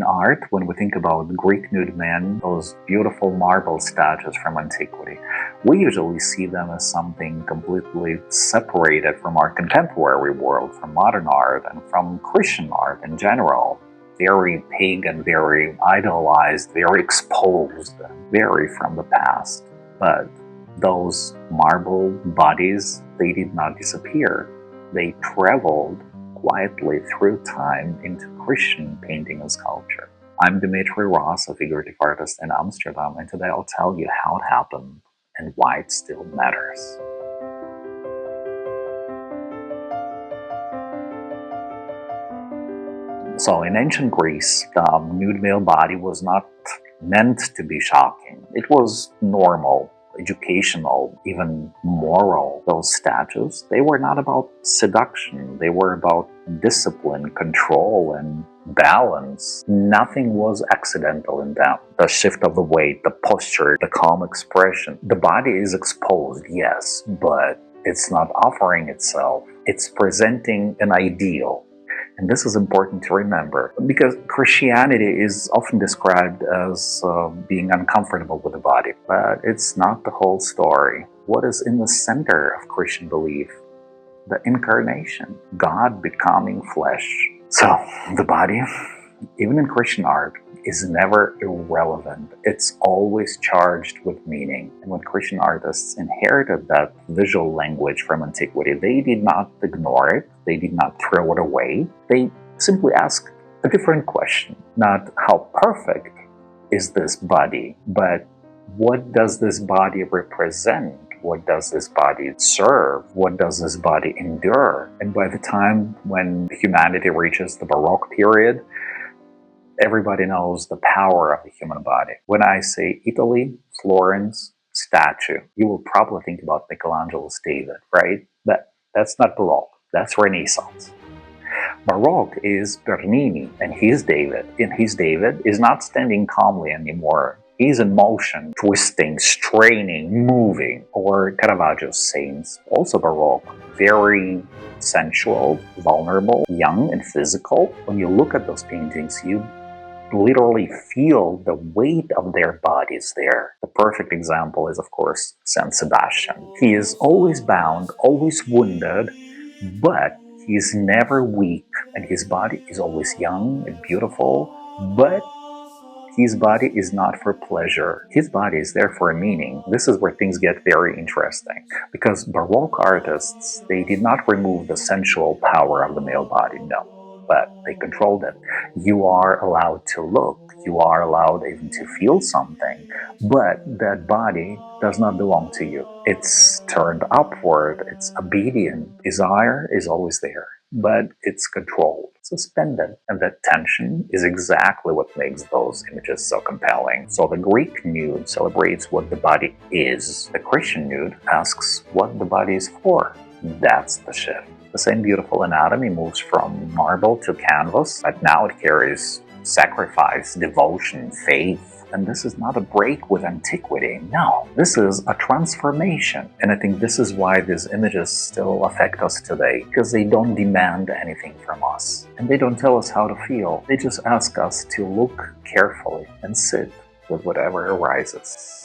art, when we think about Greek nude men, those beautiful marble statues from antiquity, we usually see them as something completely separated from our contemporary world, from modern art and from Christian art in general. Very pagan, very idolized, very exposed, very from the past. But those marble bodies, they did not disappear. They traveled quietly through time into Christian painting and sculpture. I'm Dmitry Ross, a figurative artist in Amsterdam, and today I'll tell you how it happened and why it still matters. So in ancient Greece, the nude male body was not meant to be shocking. It was normal, educational, even moral. Those statues, they were not about seduction. They were about discipline, control, and balance. Nothing was accidental in them. The shift of the weight, the posture, the calm expression. The body is exposed, yes, but it's not offering itself. It's presenting an ideal. And this is important to remember, because Christianity is often described as being uncomfortable with the body, but it's not the whole story. What is in the center of Christian belief? The incarnation, God becoming flesh. So the body, even in Christian art, is never irrelevant. It's always charged with meaning. And when Christian artists inherited that visual language from antiquity, they did not ignore it. They did not throw it away. They simply asked a different question. Not how perfect is this body, but what does this body represent? What does this body serve? What does this body endure? And by the time when humanity reaches the Baroque period, everybody knows the power of the human body. When I say Italy, Florence, statue, you will probably think about Michelangelo's David, right? But that's not Baroque, that's Renaissance. Baroque is Bernini and his David. And his David is not standing calmly anymore. He's in motion, twisting, straining, moving. Or Caravaggio's saints, also Baroque, very sensual, vulnerable, young and physical. When you look at those paintings, you literally feel the weight of their bodies there. The perfect example is, of course, Saint Sebastian. He is always bound, always wounded, but he is never weak, and his body is always young and beautiful, but his body is not for pleasure. His body is there for a meaning. This is where things get very interesting, because Baroque artists, they did not remove the sensual power of the male body, no. But they controlled it. You are allowed to look, you are allowed even to feel something, but that body does not belong to you. It's turned upward, it's obedient. Desire is always there, but it's controlled, suspended. And that tension is exactly what makes those images so compelling. So the Greek nude celebrates what the body is. The Christian nude asks what the body is for. That's the shift. The same beautiful anatomy moves from marble to canvas, but now it carries sacrifice, devotion, faith. And this is not a break with antiquity. No, this is a transformation. And I think this is why these images still affect us today, because they don't demand anything from us. And they don't tell us how to feel. They just ask us to look carefully and sit with whatever arises.